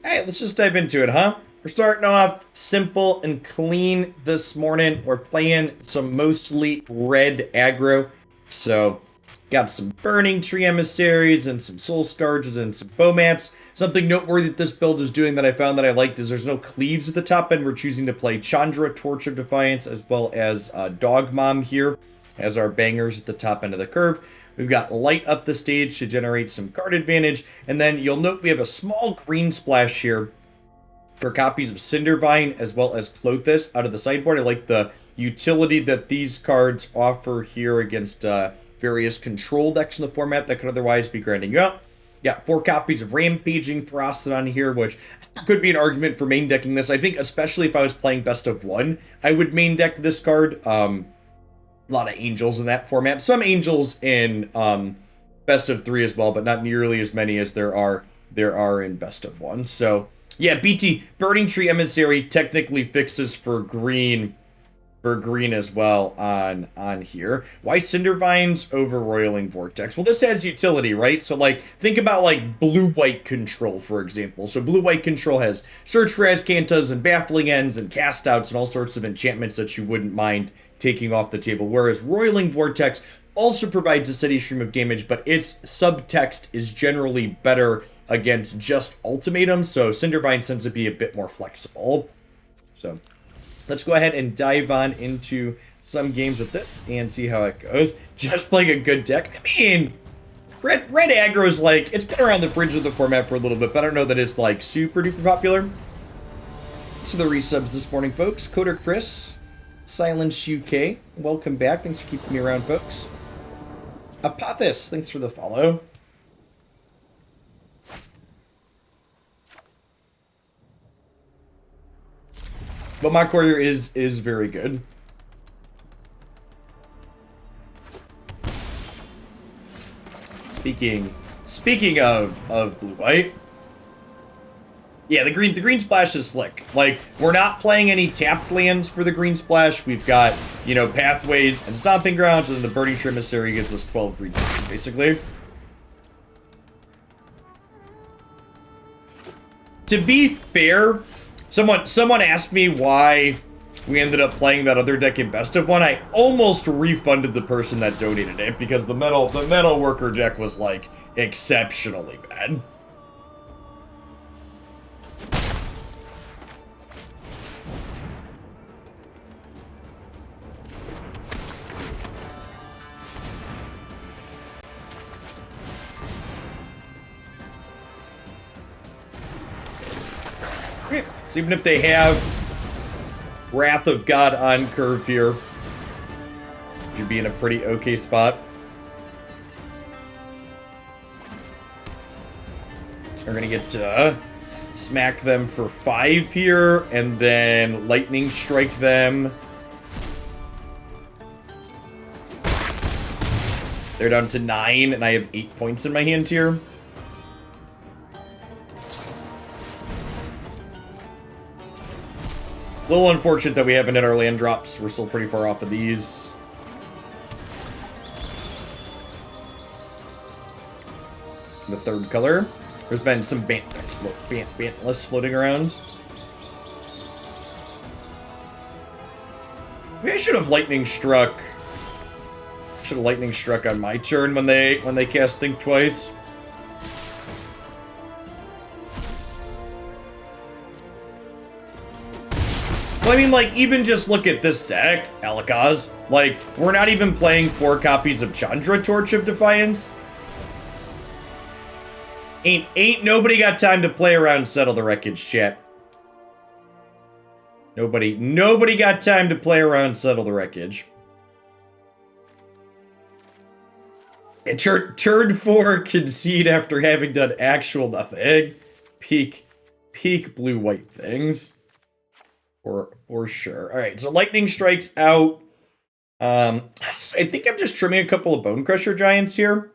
Hey, let's just dive into it, huh? We're starting off simple and clean this morning. We're playing some mostly red aggro. So, got some Burning-Tree Emissaries and some Soul-Scars and some Bomats. Something noteworthy that this build is doing that I found that I liked is there's no cleaves at the top end. We're choosing to play Chandra, Torch of Defiance, as well as Dog Mom here as our bangers at the top end of the curve. We've got light up the stage to generate some card advantage. And then you'll note we have a small green splash here for copies of Cindervine as well as Klothys out of the sideboard. I like the utility that these cards offer here against various control decks in the format that could otherwise be grinding you out. Got 4 copies of Rampaging Ferocidon here, which could be an argument for main decking this. I think especially if I was playing best of 1, I would main deck this card. A lot of angels in that format. Some angels in best of 3 as well, but not nearly as many as there are in best of 1. So yeah, BT Burning-Tree Emissary technically fixes for green as well on here. Why Cindervines over Roiling Vortex? Well, this has utility, right? So like think about like blue-white control, for example. So blue-white control has Search for Azcantas and Baffling Ends and Cast Outs and all sorts of enchantments that you wouldn't mind taking off the table, whereas Roiling Vortex also provides a steady stream of damage, but its subtext is generally better against just ultimatums, so Cindervine tends to be a bit more flexible. So let's go ahead and dive on into some games with this and see how it goes. Just playing a good deck. I mean, red aggro is like, it's been around the fringe of the format for a little bit, but I don't know that it's like super duper popular. So the resubs this morning, folks. Coder Chris, Silence UK, welcome back. Thanks for keeping me around, folks. Apothis, thanks for the follow. Bomat Courier is very good. Speaking of blue-white. Yeah, the green splash is slick. Like, we're not playing any tapped lands for the green splash. We've got, you know, pathways and stomping grounds, and the Burning-Tree Emissary gives us 12 green points, basically. To be fair, someone asked me why we ended up playing that other deck in best of 1. I almost refunded the person that donated it because the metal worker deck was like exceptionally bad. So even if they have Wrath of God on curve here, you'd be in a pretty okay spot. We're gonna get to smack them for 5 here, and then lightning strike them. They're down to 9, and I have 8 points in my hand here. A little unfortunate that we haven't hit our land drops. We're still pretty far off of these. The third color. There's been some Bantless floating around. Maybe I should have lightning struck. Should have lightning struck on my turn when they cast Think Twice. I mean, like, even just look at this deck, Alikaz. Like, we're not even playing 4 copies of Chandra, Torch of Defiance. Ain't nobody got time to play around Settle the Wreckage, chat. Nobody got time to play around Settle the Wreckage. And turn 4 concede after having done actual nothing. Peak blue-white things. For sure. All right, so lightning strikes out. I think I'm just trimming a couple of Bonecrusher Giants here.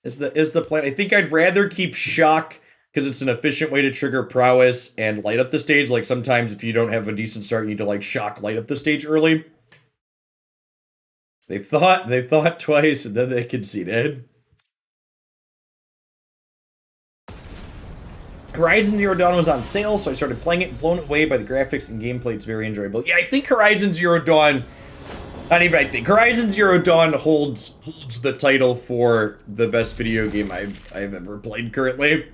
Is the plan? I think I'd rather keep shock because it's an efficient way to trigger prowess and light up the stage. Like sometimes if you don't have a decent start, you need to like shock light up the stage early. They thought twice and then they conceded. Horizon Zero Dawn was on sale, so I started playing it, blown away by the graphics and gameplay. It's very enjoyable. Yeah, I think Horizon Zero Dawn, not even I think, Horizon Zero Dawn holds the title for the best video game I've ever played currently.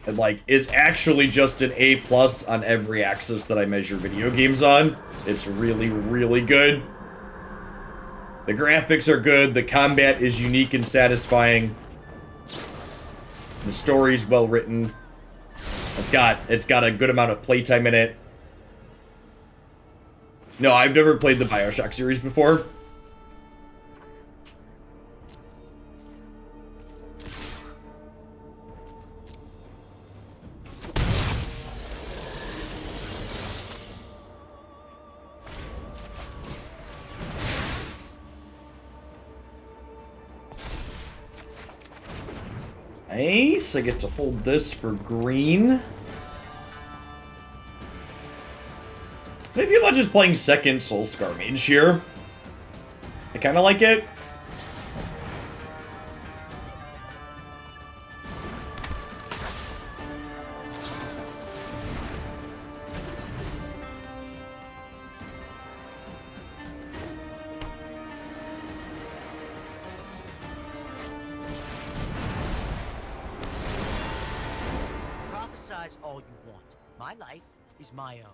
And, like, is actually just an A+ on every axis that I measure video games on. It's really, really good. The graphics are good, the combat is unique and satisfying. The story's well written. It's got a good amount of playtime in it. No, I've never played the BioShock series before. Nice, I get to hold this for green. I feel like just playing second Soul-Scar Mage here. I kind of like it. Prophesize all you want. My life is my own.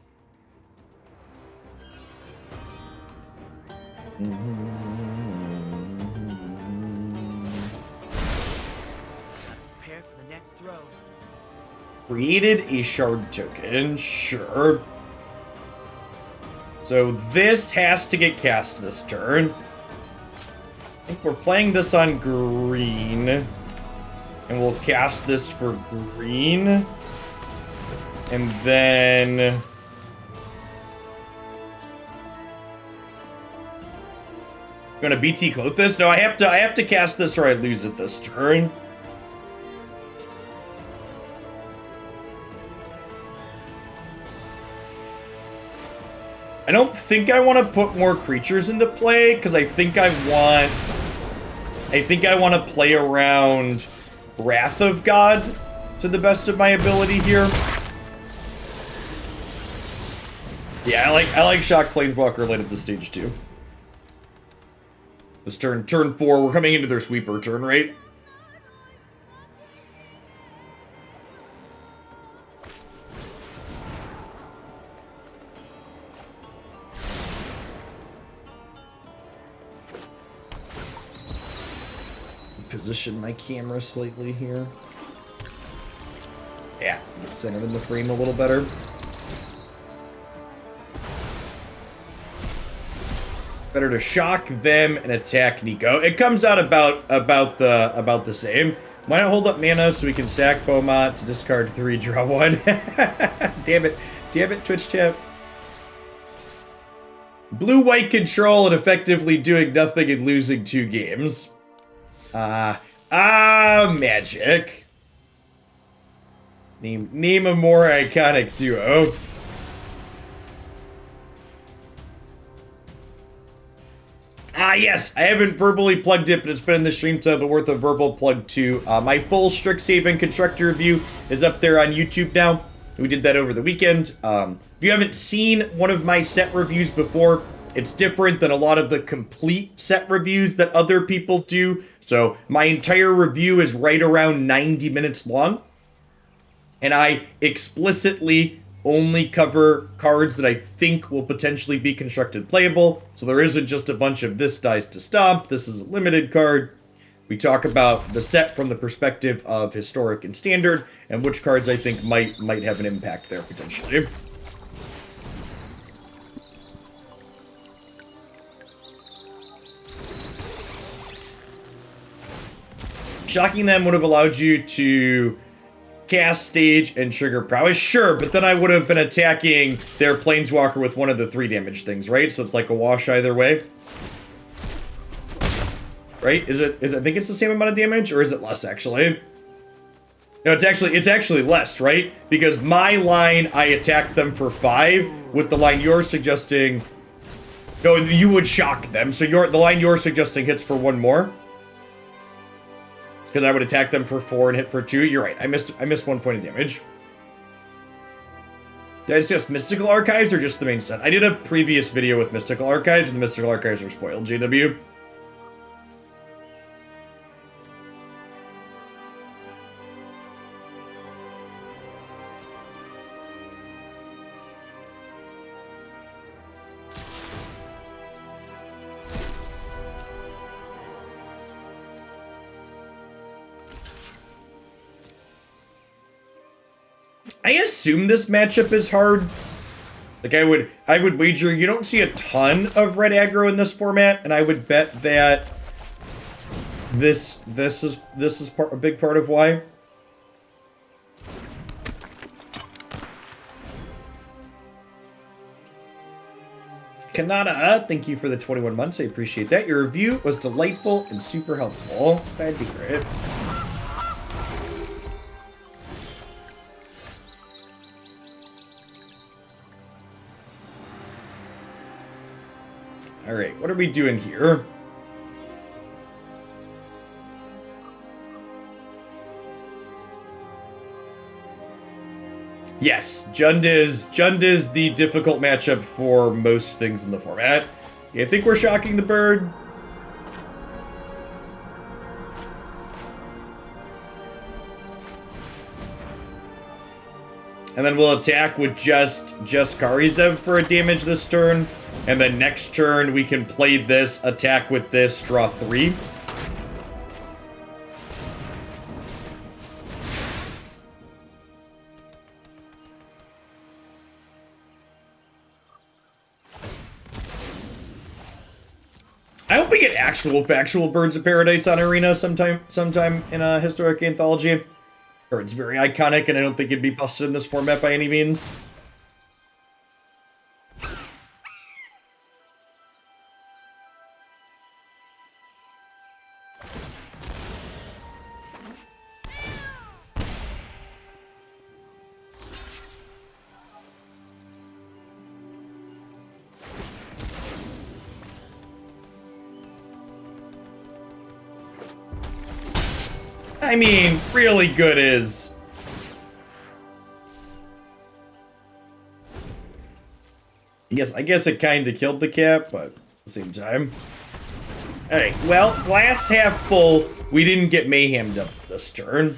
Prepare for the next throw. Created a shard token, sure. So this has to get cast this turn. I think we're playing this on green. And we'll cast this for green. And then... Gonna BT Klothys? No, I have to cast this or I lose it this turn. I don't think I want to put more creatures into play because I think I want to play around Wrath of God to the best of my ability here. Yeah, I like Shock Planeswalker late at this stage too. This turn 4, we're coming into their sweeper turn, right? Position my camera slightly here. Yeah, it's centered in the frame a little better. Better to shock them and attack Nico. It comes out about the same. Why not hold up mana so we can sack Bomat to discard 3, draw 1? Damn it, Twitch chat. Blue-white control and effectively doing nothing and losing 2 games. Magic. Name a more iconic duo. Yes, I haven't verbally plugged it, but it's been in the stream, so I have a worth of verbal plug too. My full Strixhaven constructor review is up there on YouTube now. We did that over the weekend. If you haven't seen one of my set reviews before, it's different than a lot of the complete set reviews that other people do. So my entire review is right around 90 minutes long. And I explicitly only cover cards that I think will potentially be constructed playable. So there isn't just a bunch of this dies to stomp. This is a limited card. We talk about the set from the perspective of historic and standard, and which cards I think might have an impact there potentially. Shocking them would have allowed you to cast stage and trigger prowess, sure, but then I would have been attacking their planeswalker with one of the 3 damage things, right? So it's like a wash either way. Right? Is it I think it's the same amount of damage, or is it less actually? No, it's actually less, right? Because my line, I attacked them for 5, with the line you're suggesting. No, you would shock them, so the line you're suggesting hits for 1 more. Because I would attack them for 4 and hit for 2. You're right. I missed 1 point of damage. Did I discuss Mystical Archives or just the main set? I did a previous video with Mystical Archives, and the Mystical Archives are spoiled, JW. I assume this matchup is hard. Like I would wager you don't see a ton of red aggro in this format, and I would bet that this is a big part of why. Kanata, thank you for the 21 months. I appreciate that. Your review was delightful and super helpful. Glad to hear it. All right, what are we doing here? Yes, Jund is the difficult matchup for most things in the format. Yeah, I think we're shocking the bird. And then we'll attack with just Kari Zev for a damage this turn. And then next turn we can play this, attack with this, draw 3. I hope we get actual factual Birds of Paradise on Arena sometime in a historic anthology. Or it's very iconic, and I don't think it'd be busted in this format by any means. I mean, really good is... I guess it kind of killed the cat, but at the same time. Alright, well, glass half full. We didn't get mayhemmed up this turn.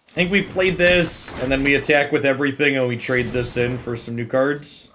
I think we played this, and then we attack with everything, and we trade this in for some new cards.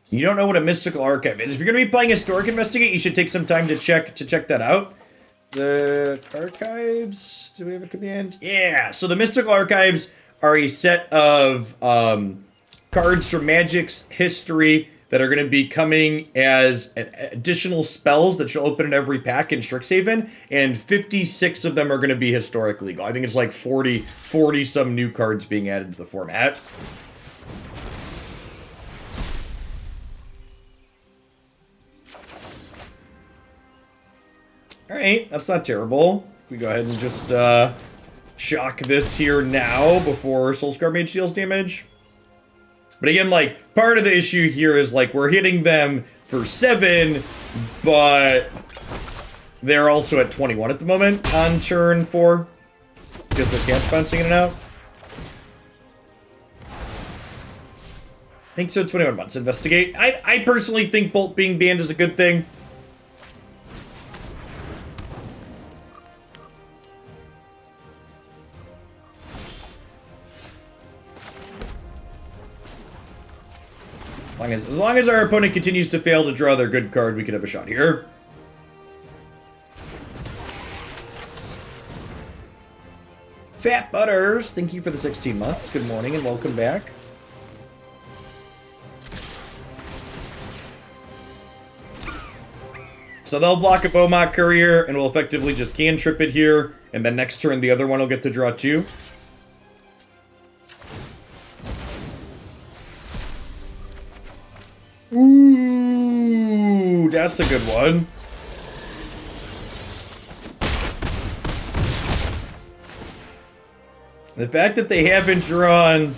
You don't know what a Mystical Archive is. If you're going to be playing Historic Investigate, you should take some time to check that out. The Archives, do we have a command? Yeah, so the Mystical Archives are a set of cards from Magic's history that are going to be coming as additional spells that you'll open in every pack in Strixhaven, and 56 of them are going to be historic legal. I think it's like 40 some new cards being added to the format. Alright, that's not terrible. We go ahead and just shock this here now before Soul-Scar Mage deals damage. But again, like, part of the issue here is, like, we're hitting them for 7, but they're also at 21 at the moment on turn 4. Because their cat's bouncing in and out. I think so, 21 months. Investigate. I personally think Bolt being banned is a good thing. As long as our opponent continues to fail to draw their good card, we can have a shot here. Fat Butters, thank you for the 16 months. Good morning and welcome back. So they'll block a Bomat Courier, and we'll effectively just cantrip it here, and then next turn the other one will get to draw 2. Ooh, that's a good one. The fact that they haven't drawn...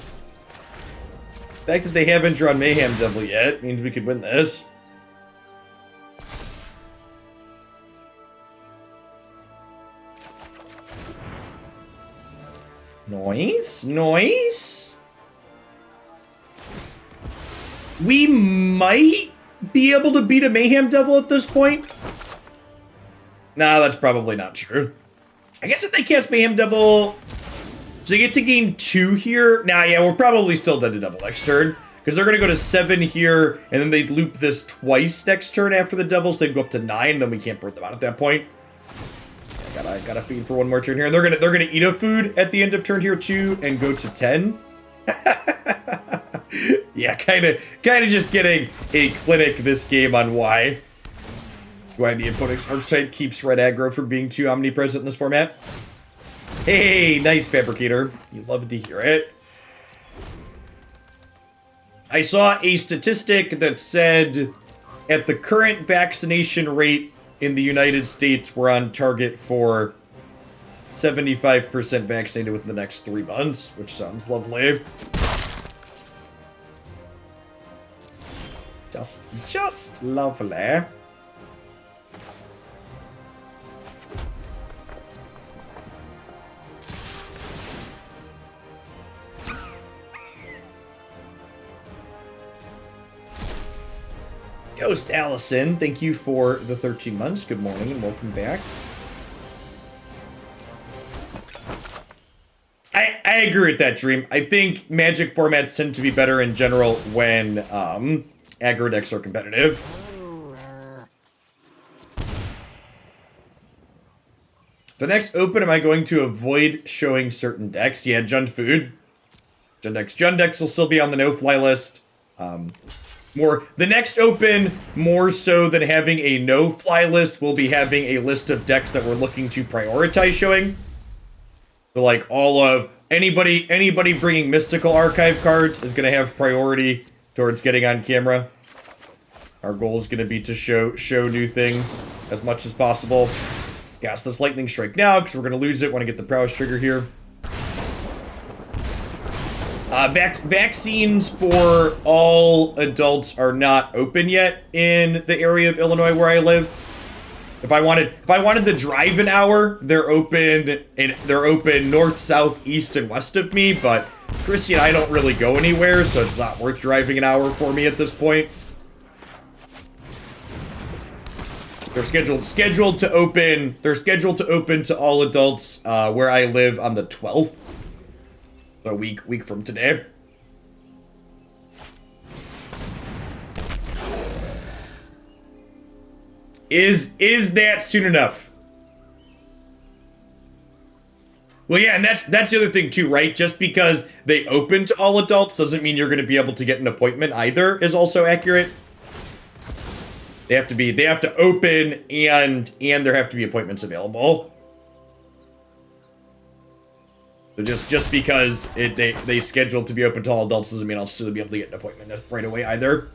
Mayhem Devil yet means we could win this. Nice, nice. We might be able to beat a Mayhem Devil at this point. Nah, that's probably not true. I guess if they cast Mayhem Devil... So they get to gain 2 here. Nah, yeah, we're probably still dead to Devil next turn. Because they're going to go to 7 here, and then they'd loop this twice next turn after the Devils. They'd go up to 9, then we can't burn them out at that point. I gotta feed for one more turn here. And they're gonna eat a food at the end of turn here too, and go to 10. Yeah, kind of just getting a clinic this game on why the opponent's archetype keeps red aggro from being too omnipresent in this format. Hey, nice, Fabricator. You love to hear it. I saw a statistic that said at the current vaccination rate in the United States, we're on target for 75% vaccinated within the next 3 months, which sounds lovely. Just lovely. Ghost Allison, thank you for the 13 months. Good morning and welcome back. I agree with that, Dream. I think Magic formats tend to be better in general when aggro decks are competitive. The next open, am I going to avoid showing certain decks? Yeah, Jund Food. Jund decks will still be on the no-fly list. The next open, more so than having a no-fly list, we'll be having a list of decks that we're looking to prioritize showing. So like all of anybody bringing Mystical Archive cards is going to have priority towards getting on camera. Our goal is going to be to show new things as much as possible. Gas this Lightning Strike now because we're going to lose it. Want to get the Prowess trigger here. Vaccines for all adults are not open yet in the area of Illinois where I live. If I wanted to drive an hour, they're open north, south, east, and west of me. But Christy and I don't really go anywhere, so it's not worth driving an hour for me at this point. They're scheduled to open. They're scheduled to open to all adults where I live on the 12th. A week from today. Is that soon enough? Well, yeah, and that's the other thing too, right? Just because they open to all adults doesn't mean you're going to be able to get an appointment either. Is also accurate. They have to open and there have to be appointments available. So just because they scheduled to be open to all adults doesn't mean I'll still be able to get an appointment right away either.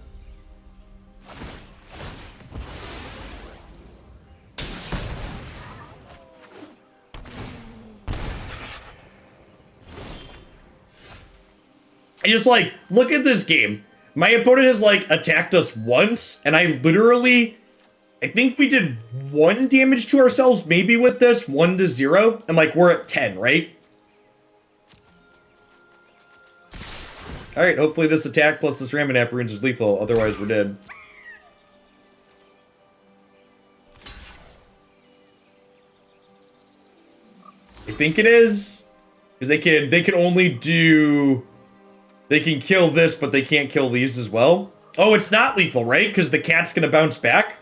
I just look at this game. My opponent has attacked us once, and I think we did 1 damage to ourselves maybe with this, 1-0, and we're at 10, right? Alright, hopefully this attack plus this Ramunap Ruins is lethal, otherwise we're dead. I think it is. Because they can only do... They can kill this, but they can't kill these as well. Oh, it's not lethal, right? Because the cat's gonna bounce back?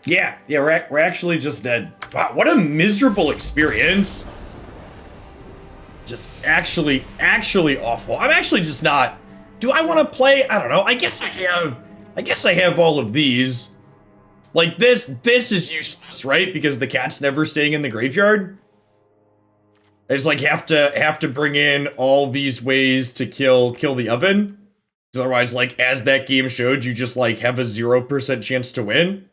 Yeah, we're actually just dead. Wow, what a miserable experience. Just actually awful. I'm actually just not. Do I want to play? I don't know. I guess I have all of these. Like this is useless, right? Because the cat's never staying in the graveyard. I just like have to bring in all these ways to kill the oven. Otherwise, like as that game showed, you just like have a 0% chance to win.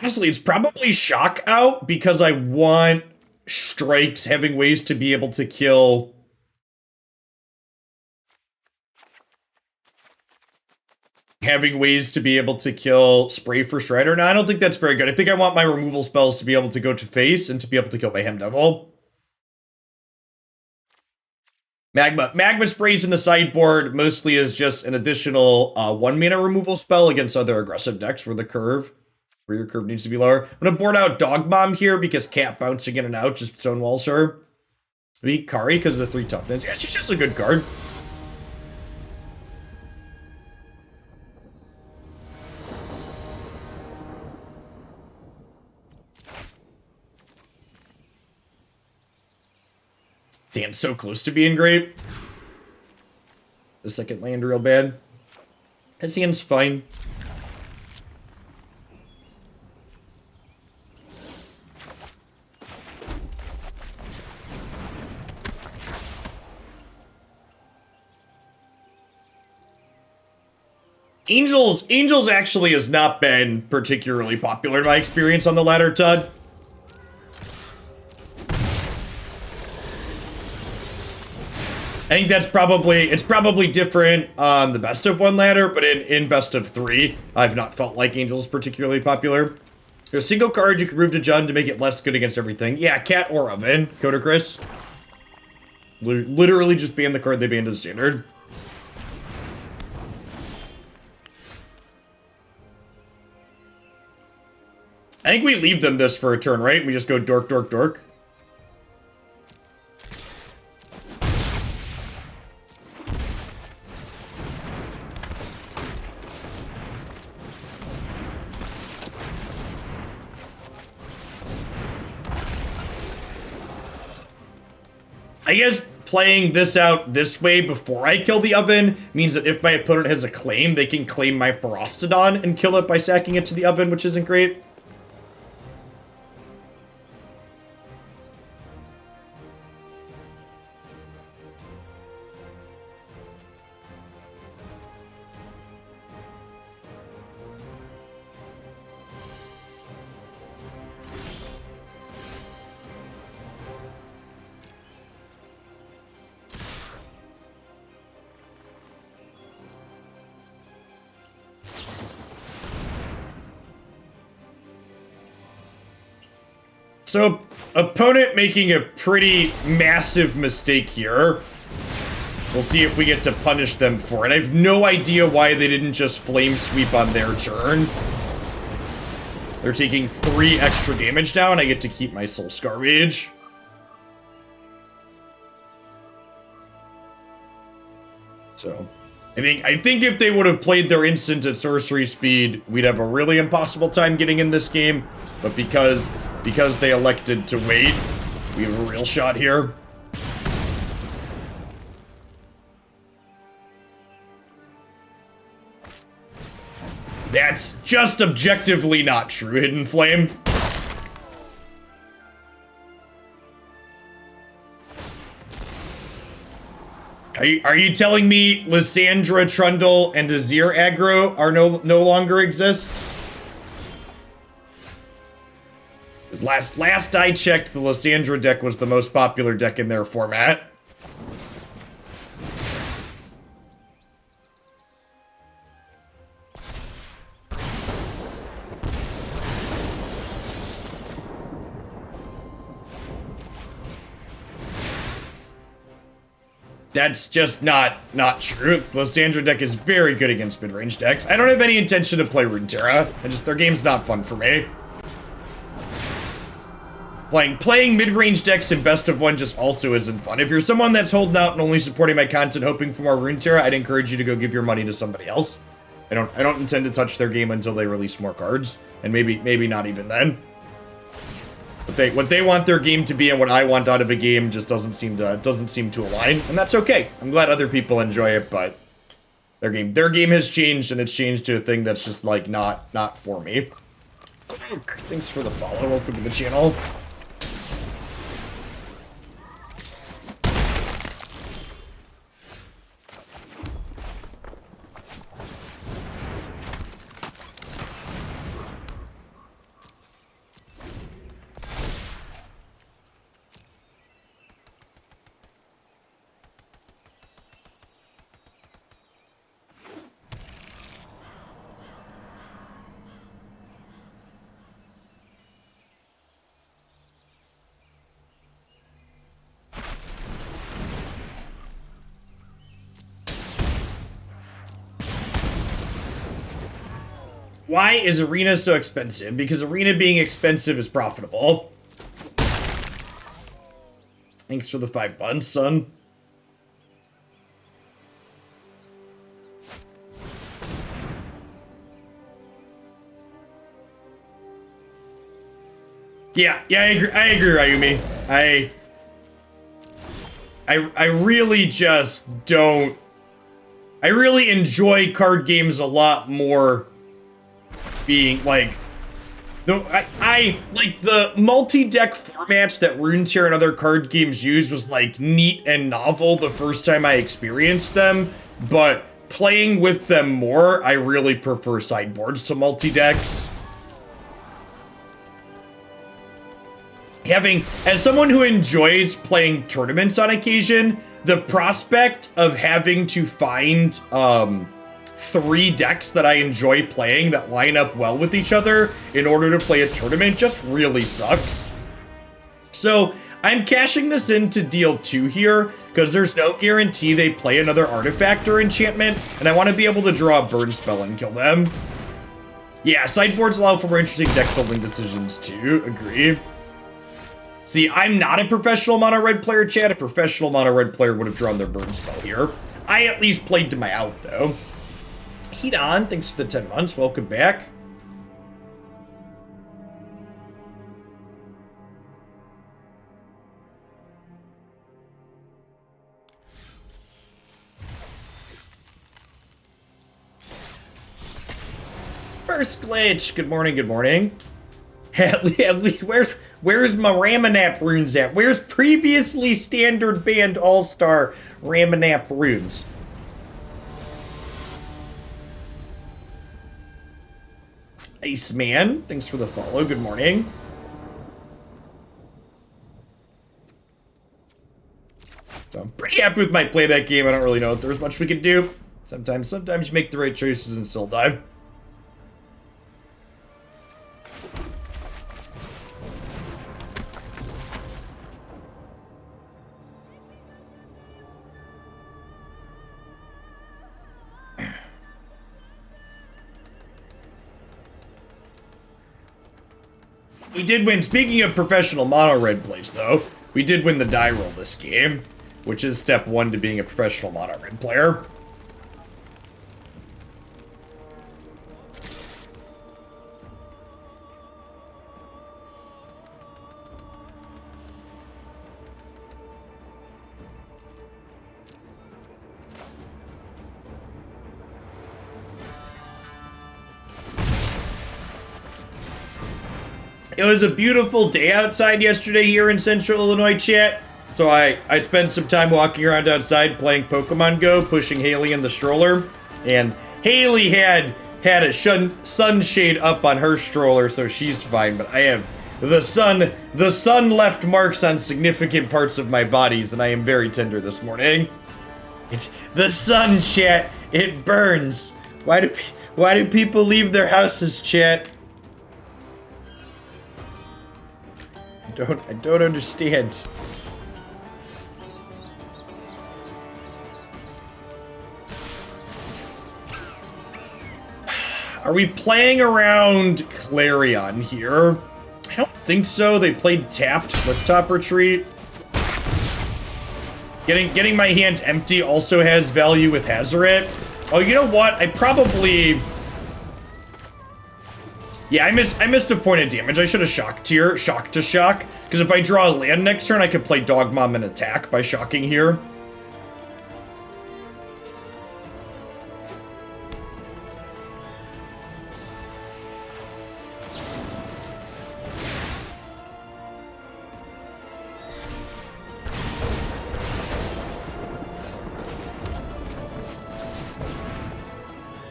Honestly, it's probably shock out because I want strikes having ways to be able to kill. Having ways to be able to kill Spray for Strider. Now, I don't think that's very good. I think I want my removal spells to be able to go to face and to be able to kill my Hem Devil. Magma Sprays in the sideboard mostly is just an additional 1 mana removal spell against other aggressive decks where your curve needs to be lower. I'm gonna board out Dog Bomb here because cat bouncing in and out just stonewalls her. Maybe Kari because of the 3 toughness. Yeah, she's just a good card. Hand's so close to being great. The second land real bad. His hand's fine. Angels actually has not been particularly popular in my experience on the ladder, Todd. I think it's probably different on the best of 1 ladder, but in best of 3, I've not felt like Angel's particularly popular. There's a single card you can move to Jund to make it less good against everything. Yeah, Cat or Oven, Coda Chris. Literally just ban the card they banned in Standard. I think we leave them this for a turn, right? We just go dork, dork, dork. I guess playing this out this way before I kill the oven means that if my opponent has a claim, they can claim my Ferocidon and kill it by sacking it to the oven, which isn't great. So, opponent making a pretty massive mistake here. We'll see if we get to punish them for it. I have no idea why they didn't just Flame Sweep on their turn. They're taking 3 extra damage now, and I get to keep my Soul-Scar Mage. So, I think if they would have played their instant at sorcery speed, we'd have a really impossible time getting in this game. But because they elected to wait, we have a real shot here. That's just objectively not true, Hidden Flame. Are you telling me Lysandra, Trundle, and Azir aggro are no longer exist? Last I checked, the Lysandra deck was the most popular deck in their format. That's just not true. The Lysandra deck is very good against mid-range decks. I don't have any intention to play Runeterra. Their game's not fun for me. Playing mid-range decks in best of 1 just also isn't fun. If you're someone that's holding out and only supporting my content hoping for more Runeterra, I'd encourage you to go give your money to somebody else. I don't intend to touch their game until they release more cards, and maybe not even then. But what they want their game to be and what I want out of a game just doesn't seem to align, and that's okay. I'm glad other people enjoy it, but their game has changed, and it's changed to a thing that's just like not for me. Thanks for the follow. Welcome to the channel. Why is Arena so expensive? Because Arena being expensive is profitable. Thanks for the 5 buns, son. Yeah, I agree, Ryumi. I really just don't. I really enjoy card games a lot more being like I like the multi-deck formats that Runeterra and other card games use was like neat and novel the first time I experienced them, but playing with them more, I really prefer sideboards to multi-decks. As someone who enjoys playing tournaments on occasion, the prospect of having to find 3 decks that I enjoy playing that line up well with each other in order to play a tournament just really sucks. So I'm cashing this in to deal 2 here because there's no guarantee they play another artifact or enchantment, and I want to be able to draw a burn spell and kill them. Yeah, sideboards allow for more interesting deck building decisions too. Agree. See, I'm not a professional mono red player, chat. A professional mono red player would have drawn their burn spell here. I at least played to my out though. Heat on, thanks for the 10 months. Welcome back. First glitch. Good morning, good morning. Where's my Ramunap Ruins at? Where's previously standard banned all-star Ramunap Ruins? Iceman, thanks for the follow. Good morning. So I'm pretty happy with my play that game. I don't really know if there's much we can do. Sometimes you make the right choices and still die. We did win. Speaking of professional mono red plays, though, we did win the die roll this game, which is step 1 to being a professional mono red player. It was a beautiful day outside yesterday here in Central Illinois, chat. So I spent some time walking around outside playing Pokemon Go, pushing Haley in the stroller. And Haley had a sunshade up on her stroller, so she's fine. But I have the sun left marks on significant parts of my bodies, and I am very tender this morning. The sun, chat, it burns. Why do people leave their houses, chat? I don't understand. Are we playing around Clarion here? I don't think so. They played tapped Clifftop Retreat. Getting my hand empty also has value with Hazoret. Oh, you know what? I probably... Yeah, I missed a point of damage. I should have shocked here. Shock to shock. Because if I draw a land next turn, I could play Dog Mom and attack by shocking here.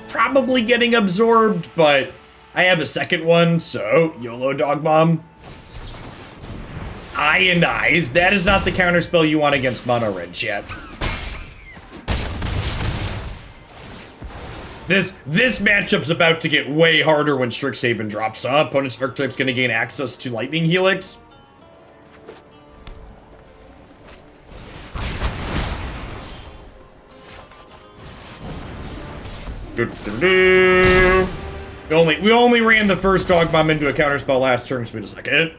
Probably getting absorbed, but I have a second one, so YOLO Dog Mom. Eye and Eyes. That is not the counterspell you want against mono red, chat. This matchup's about to get way harder when Strixhaven drops up. Opponent's archetype's gonna gain access to Lightning Helix. We only ran the first Dog Bomb into a counterspell last turn, so wait a second.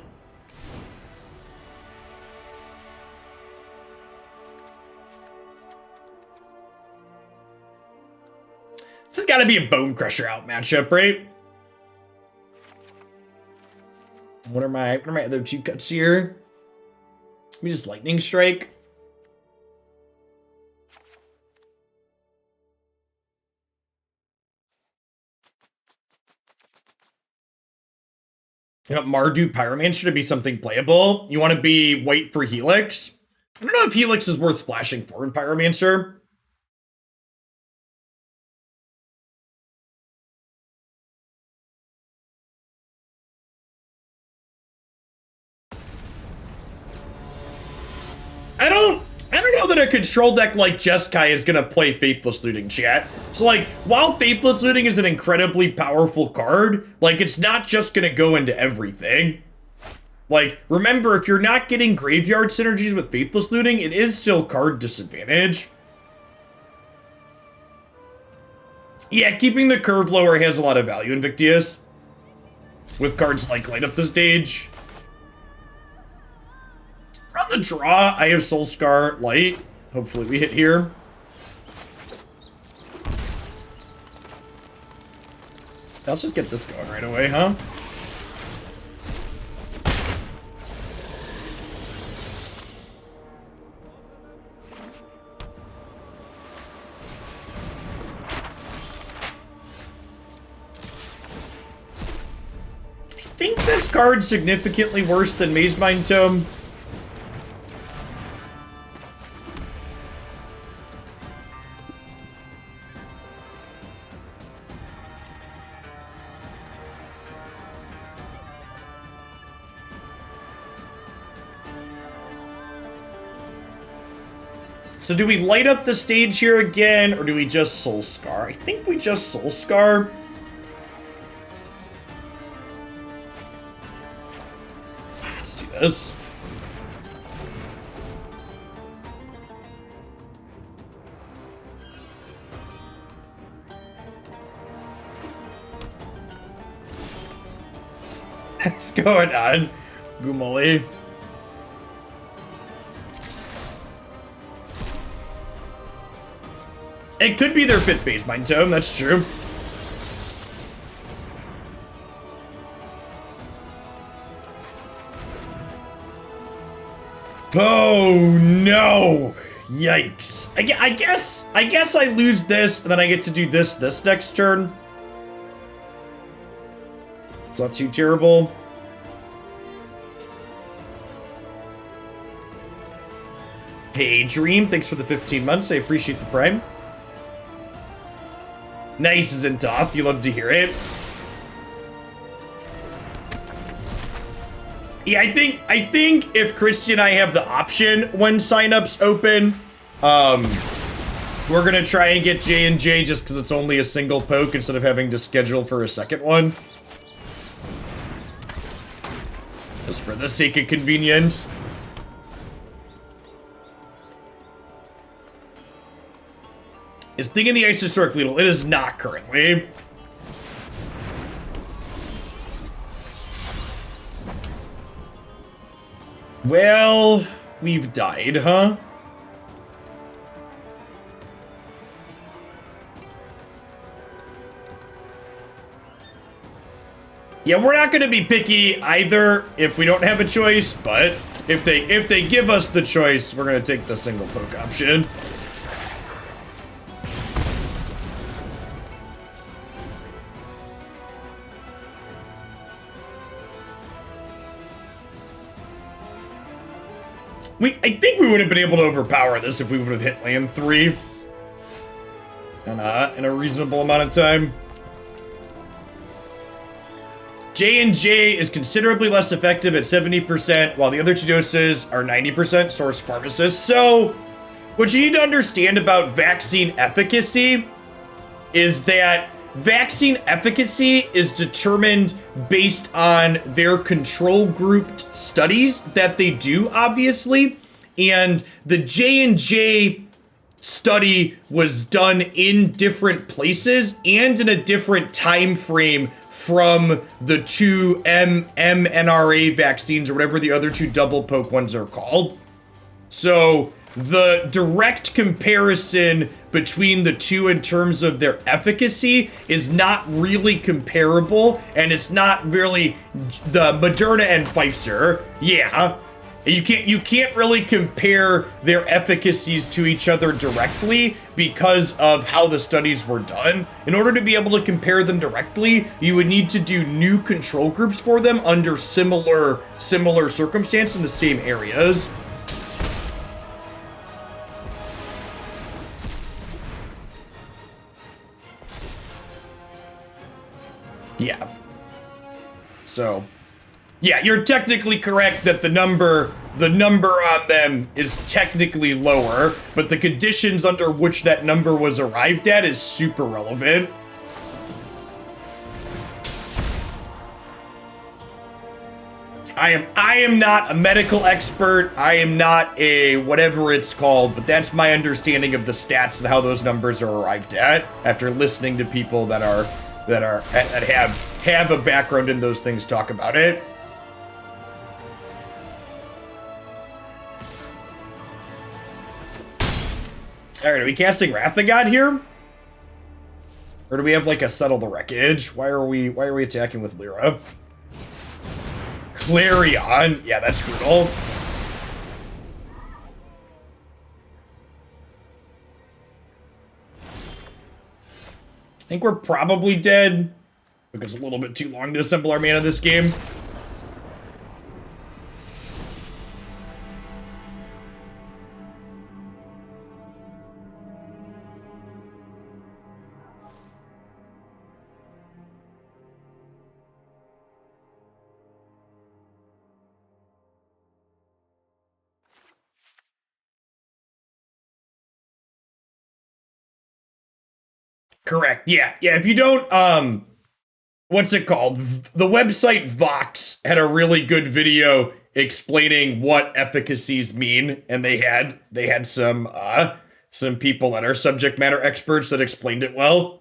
This has got to be a Bonecrusher out matchup, right? What are my other two cuts here? Let me just Lightning Strike. You know, Mardu Pyromancer to be something playable. You want to be white for Helix. I don't know if Helix is worth splashing for in Pyromancer. I don't know that a control deck like Jeskai is gonna play Faithless Looting, chat. So like, while Faithless Looting is an incredibly powerful card, like it's not just gonna go into everything. Like, remember, if you're not getting graveyard synergies with Faithless Looting, it is still card disadvantage. Yeah, keeping the curve lower has a lot of value in Victius. With cards like Light Up the Stage. On the draw, I have Soul-Scar Light. Hopefully we hit here. Let's just get this going right away, huh? I think this card's significantly worse than Mazemind Tome. So do we light up the stage here again, or do we just Soul-Scar? I think we just Soul-Scar. Let's do this. What's going on, Gumoli? It could be their fifth Mazemind Tome, that's true. Oh no! Yikes! I guess I lose this, and then I get to do this next turn. It's not too terrible. Hey Dream, thanks for the 15 months. I appreciate the prime. Nice is in Toth. You love to hear it. Yeah, I think if Christy and I have the option when signups open, we're gonna try and get J&J just because it's only a single poke instead of having to schedule for a second one. Just for the sake of convenience. Is Thing in the Ice historically lethal? It is not currently. Well, we've died, huh? Yeah, we're not going to be picky either if we don't have a choice, but if they give us the choice, we're going to take the single poke option. I think we would have been able to overpower this if we would have hit land 3 in a reasonable amount of time. J&J is considerably less effective at 70%, while the other two doses are 90% source pharmacist. So, what you need to understand about vaccine efficacy is that vaccine efficacy is determined based on their control grouped studies that they do, obviously. And the J&J study was done in different places and in a different time frame from the two mNRA vaccines or whatever the other two double poke ones are called. So the direct comparison between the two in terms of their efficacy is not really comparable, and it's not really the Moderna and Pfizer. Yeah, you can't really compare their efficacies to each other directly because of how the studies were done. In order to be able to compare them directly, you would need to do new control groups for them under similar circumstances in the same areas. Yeah. So, yeah, you're technically correct that the number on them is technically lower, but the conditions under which that number was arrived at is super relevant. I am not a medical expert. I am not a whatever it's called, but that's my understanding of the stats and how those numbers are arrived at after listening to people that have a background in those things talk about it. All right, are we casting Wrath of God here? Or do we have like a Settle the Wreckage? Why are we attacking with Lyra? Clarion. Yeah, that's brutal. I think we're probably dead. Took us a little bit too long to assemble our mana this game. Correct. Yeah. If you don't, what's it called? The website Vox had a really good video explaining what efficacies mean, and they had some people that are subject matter experts that explained it well.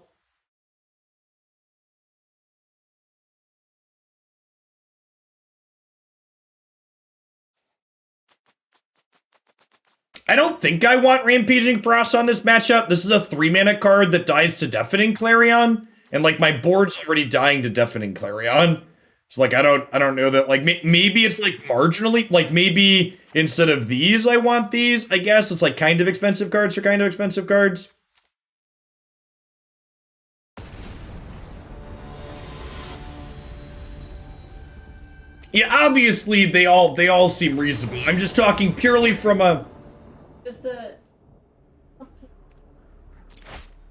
I don't think I want Rampaging Ferocidon on this matchup. This is a 3-mana card that dies to Deafening Clarion, and like my board's already dying to Deafening Clarion. So like I don't know that, like maybe it's like marginally, like maybe instead of these I want these. I guess it's like kind of expensive cards for kind of expensive cards. Yeah, obviously they all seem reasonable. I'm just talking purely from a. Is the...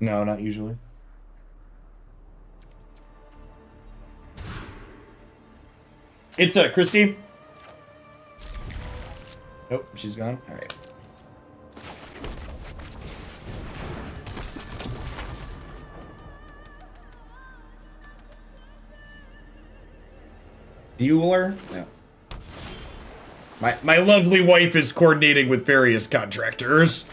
No, not usually. It's Christy. Nope, she's gone. All right. Bueller? No. My lovely wife is coordinating with various contractors.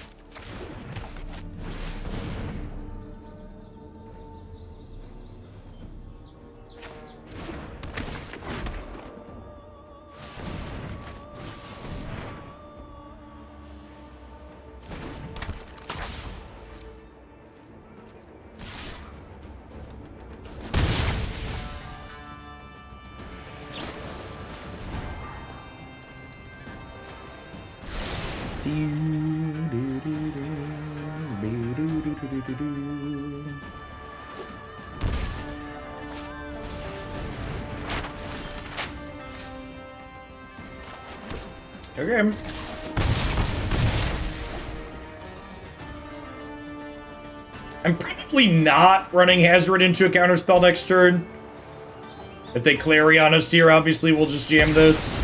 Okay. I'm probably not running Hazoret into a counterspell next turn. If they Clarion us here, obviously we'll just jam this.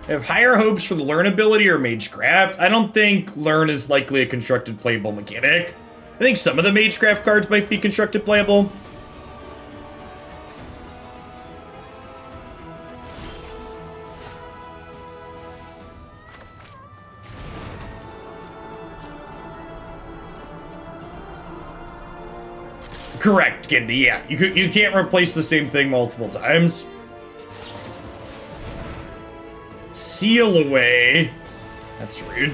I have higher hopes for the Learn ability or Magecraft. I don't think Learn is likely a constructed playable mechanic. I think some of the Magecraft cards might be constructed playable. Correct, Gindy, yeah. You can't replace the same thing multiple times. Seal away. That's rude.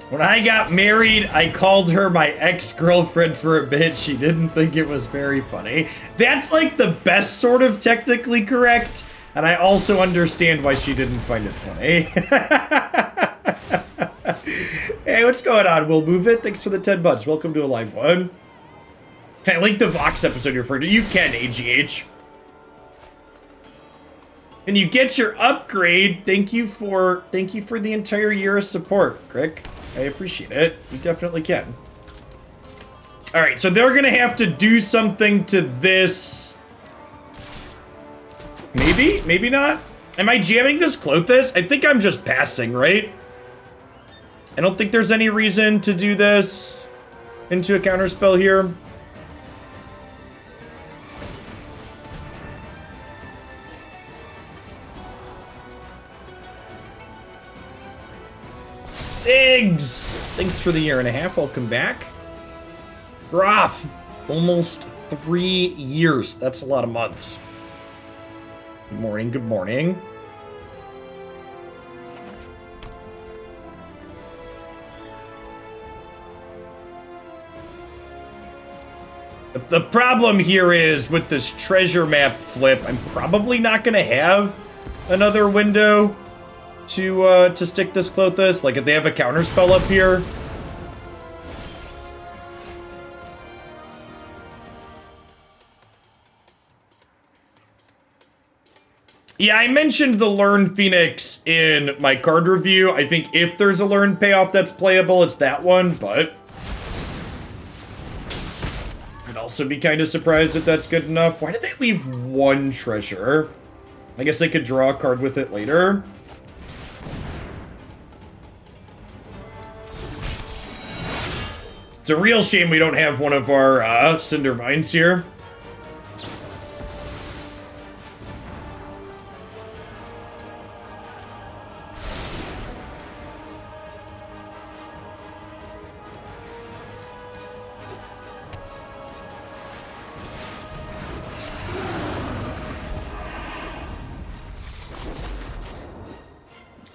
When I got married, I called her my ex-girlfriend for a bit. She didn't think it was very funny. That's like the best sort of technically correct. And I also understand why she didn't find it funny. Hey, what's going on? We'll move it. Thanks for the 10 bucks. Welcome to a live one. Can I link the Vox episode you're referring to? You can, AGH. And you get your upgrade. Thank you for the entire year of support, Crick. I appreciate it. You definitely can. All right, so they're gonna have to do something to this. Maybe, maybe not. Am I jamming this Klothys? I think I'm just passing, right? I don't think there's any reason to do this into a counterspell here. Diggs! Thanks for the year and a half. Welcome back. Roth, almost 3 years. That's a lot of months. Good morning, good morning. The problem here is with this treasure map flip, I'm probably not going to have another window to stick this Klothys. Like if they have a counterspell up here. Yeah, I mentioned the Learn Phoenix in my card review. I think if there's a Learn payoff that's playable, it's that one, but I'd also be kind of surprised if that's good enough. Why did they leave one treasure? I guess they could draw a card with it later. It's a real shame we don't have one of our Cindervines here.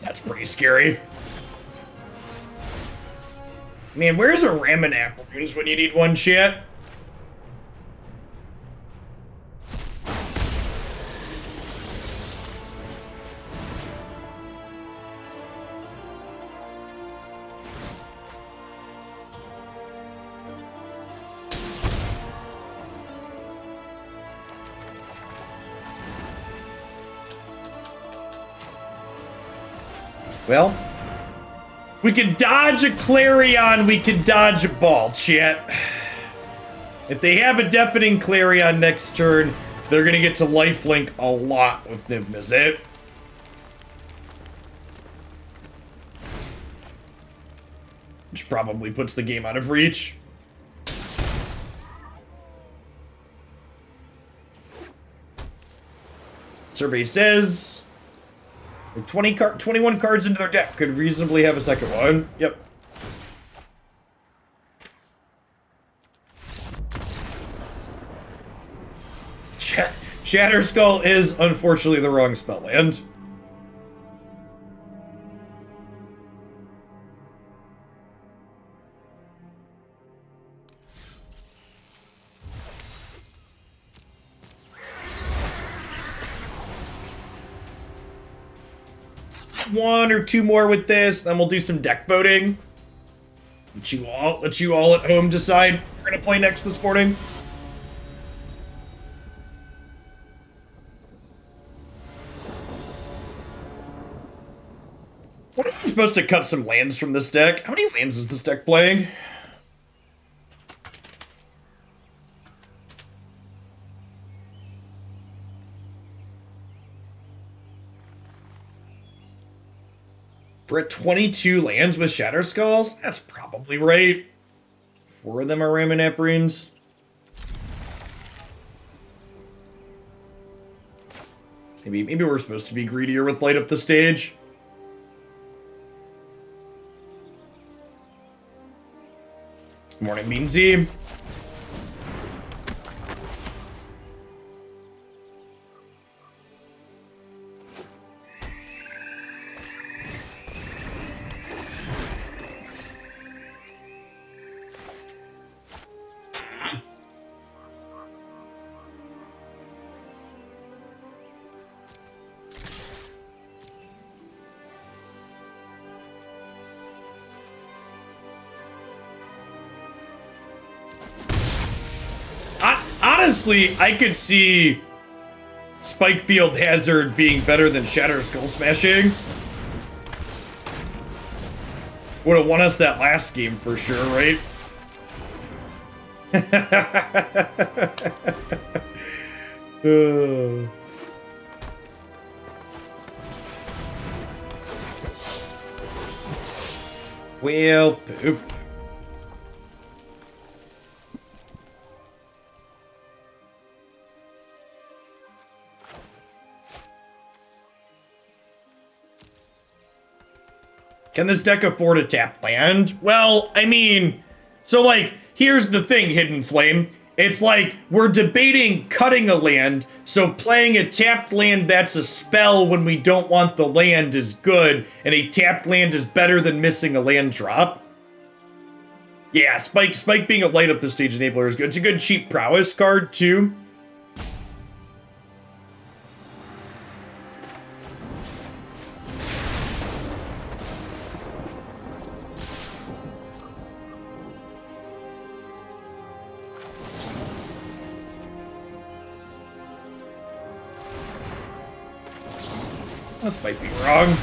That's pretty scary. Man, where's a Ramunap Ruins when you need one, chat? Well, we could dodge a Clarion, we could dodge a ball, chat. If they have a deafening Clarion next turn, they're gonna get to lifelink a lot with Niv Mizzet. Which probably puts the game out of reach. Survey says 21 cards into their deck could reasonably have a second one. Yep. Shatterskull is unfortunately the wrong spell land. one or two more with this, then we'll do some deck voting. Let you all at home decide what we're gonna play next this morning. What if I'm supposed to cut some lands from this deck? How many lands is this deck playing? We're at 22 lands with Shatterskulls? That's probably right. 4 of them are Ramunap Ruins. Maybe we're supposed to be greedier with Light Up the Stage. Good morning, Beansy. Honestly, I could see Spikefield Hazard being better than Shatterskull Smashing. Would have won us that last game for sure, right? Well, poop. Can this deck afford a tap land? Well, I mean, so like, here's the thing, Hidden Flame. It's like, we're debating cutting a land, so playing a tapped land that's a spell when we don't want the land is good, and a tapped land is better than missing a land drop. Yeah, Spike being a Light Up the Stage enabler is good. It's a good cheap prowess card, too. This might be wrong.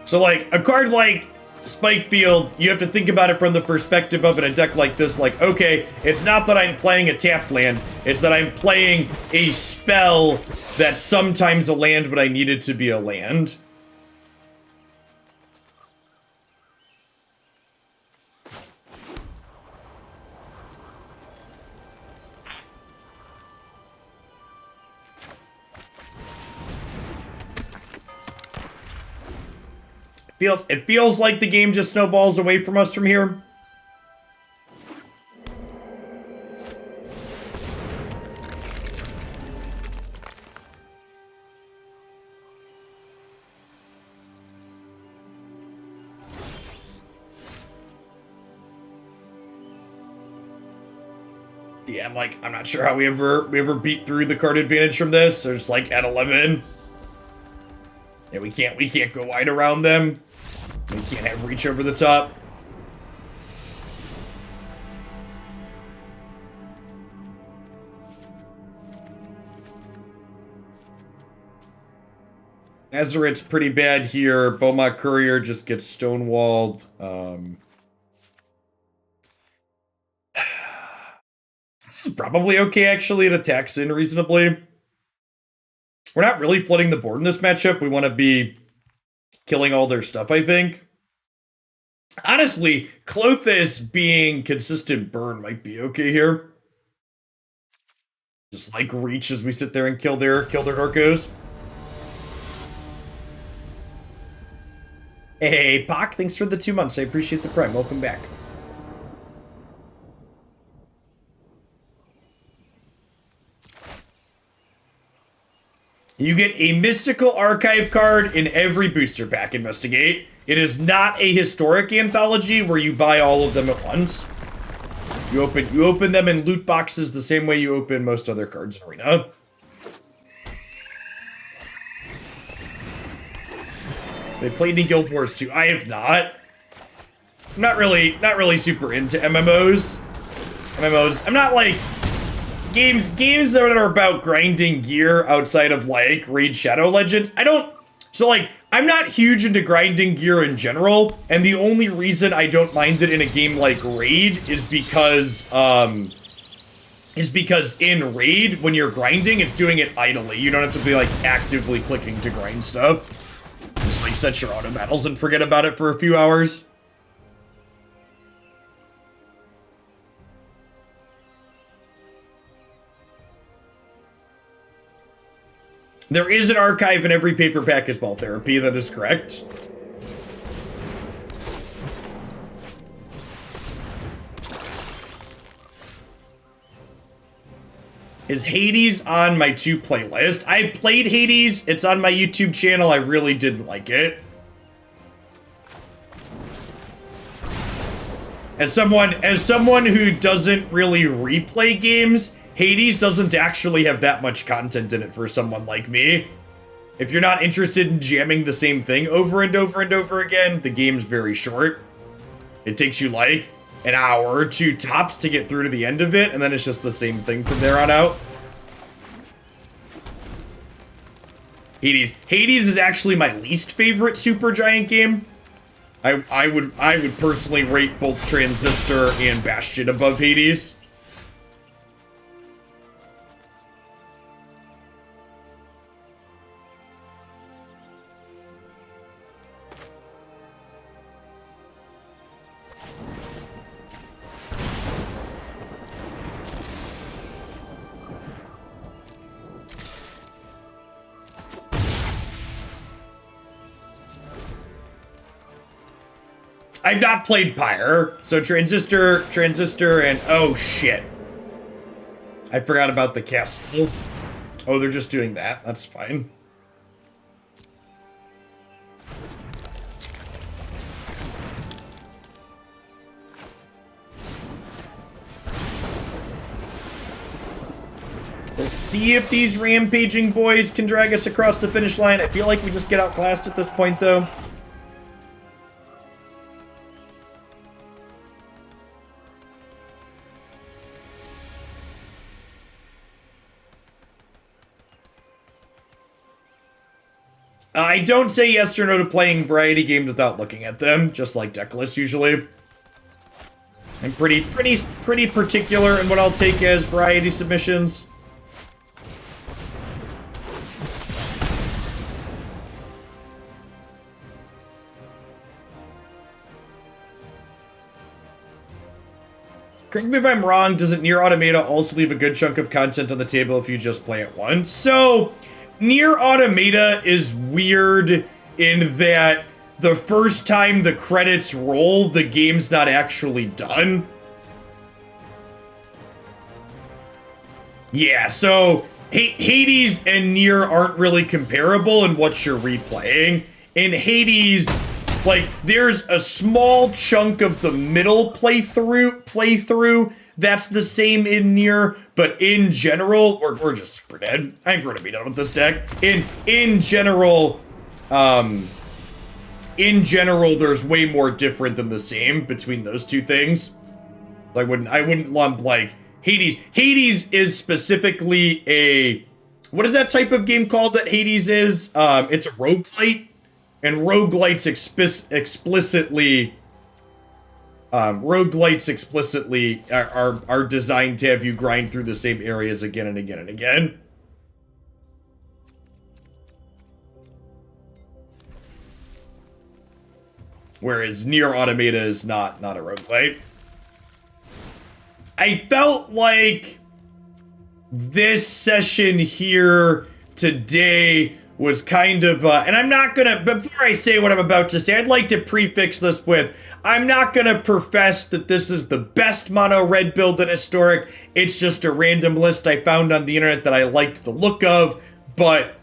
So like, a card like Spikefield, you have to think about it from the perspective of in a deck like this, like, okay, it's not that I'm playing a tapped land, it's that I'm playing a spell that's sometimes a land but I need it to be a land. It feels like the game just snowballs away from us from here. Yeah, I'm not sure how we ever beat through the card advantage from this. They're just like at 11. Yeah, we can't go wide around them. We can't have reach over the top. Hazoret's pretty bad here. Bomat Courier just gets stonewalled. This is probably okay, actually. It attacks in reasonably. We're not really flooding the board in this matchup. We want to be killing all their stuff, I think. Honestly, Klothys being consistent burn might be okay here. Just like reach as we sit there and kill their Dorkos. Hey, Pac, thanks for the 2 months. I appreciate the prime. Welcome back. You get a mystical archive card in every booster pack, Investigate. It is not a historic anthology where you buy all of them at once. You open them in loot boxes the same way you open most other cards in Arena. They played in Guild Wars 2. I have not. I'm not really super into MMOs. I'm not like games that are about grinding gear outside of like Raid Shadow Legends. I'm not huge into grinding gear in general, and the only reason I don't mind it in a game like Raid is because in Raid, when you're grinding, it's doing it idly. You don't have to be like actively clicking to grind stuff. Just like set your auto battles and forget about it for a few hours. There is an archive in every paper pack as well, Therapy, that is correct. Is Hades on my 2 playlist? I played Hades, it's on my YouTube channel, I really did like it. As someone who doesn't really replay games, Hades doesn't actually have that much content in it for someone like me. If you're not interested in jamming the same thing over and over and over again, the game's very short. It takes you like an hour or 2 tops to get through to the end of it, and then it's just the same thing from there on out. Hades is actually my least favorite Supergiant game. I would personally rate both Transistor and Bastion above Hades. I've not played Pyre, so Transistor, and oh shit. I forgot about the castle. Oh, they're just doing that. That's fine. Let's see if these Rampaging boys can drag us across the finish line. I feel like we just get outclassed at this point, though. I don't say yes or no to playing variety games without looking at them, just like deck lists usually. I'm pretty particular in what I'll take as variety submissions. Correct me if I'm wrong, doesn't Nier Automata also leave a good chunk of content on the table if you just play it once? So, Nier Automata is weird in that the first time the credits roll, the game's not actually done. Yeah, so Hades and Nier aren't really comparable in what you're replaying. In Hades, like, there's a small chunk of the middle playthrough that's the same in Nier, but in general, we're just super dead. I think we're gonna be done with this deck. In general, there's way more different than the same between those two things. I wouldn't lump like Hades. Hades is specifically a, what is that type of game called that Hades is? It's a roguelite, and roguelites explicitly are designed to have you grind through the same areas again and again and again. Whereas Nier Automata is not a roguelite. I felt like this session here today was kind of, and I'm not gonna, before I say what I'm about to say, I'd like to prefix this with, I'm not gonna profess that this is the best mono red build in Historic. It's just a random list I found on the internet that I liked the look of, but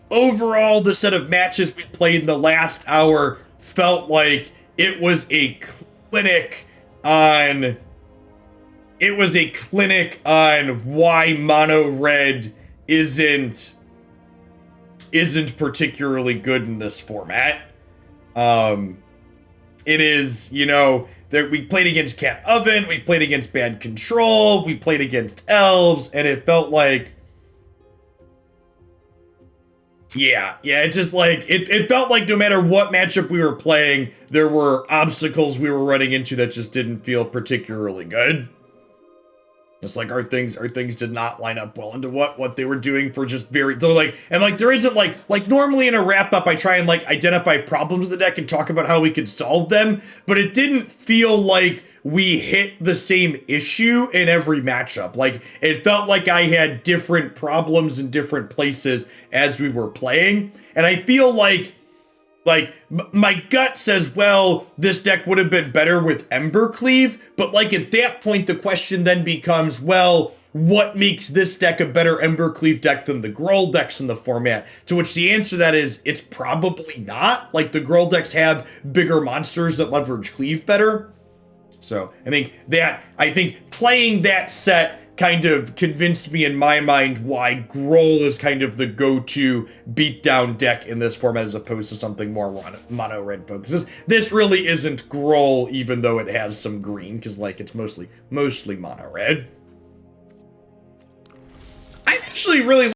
overall, the set of matches we played in the last hour felt like it was a clinic on why mono red isn't particularly good in this format. It is, you know, that we played against Cat Oven, we played against Bad Control, we played against Elves, and it felt like, it just like, it felt like no matter what matchup we were playing, there were obstacles we were running into that just didn't feel particularly good. It's like our things did not line up well into what they were doing for just they're like, and like there isn't like normally in a wrap up I try and like identify problems with the deck and talk about how we could solve them, but it didn't feel like we hit the same issue in every matchup. Like it felt like I had different problems in different places as we were playing, and I feel like my gut says, well, this deck would have been better with Embercleave, but like at that point, the question then becomes, well, what makes this deck a better Embercleave deck than the Gruul decks in the format? To which the answer to that is, it's probably not. Like the Gruul decks have bigger monsters that leverage Cleave better. So I think playing that set kind of convinced me in my mind why Gruul is kind of the go-to beatdown deck in this format as opposed to something more mono-red focused. This really isn't Gruul, even though it has some green, because like it's mostly mono-red. I actually really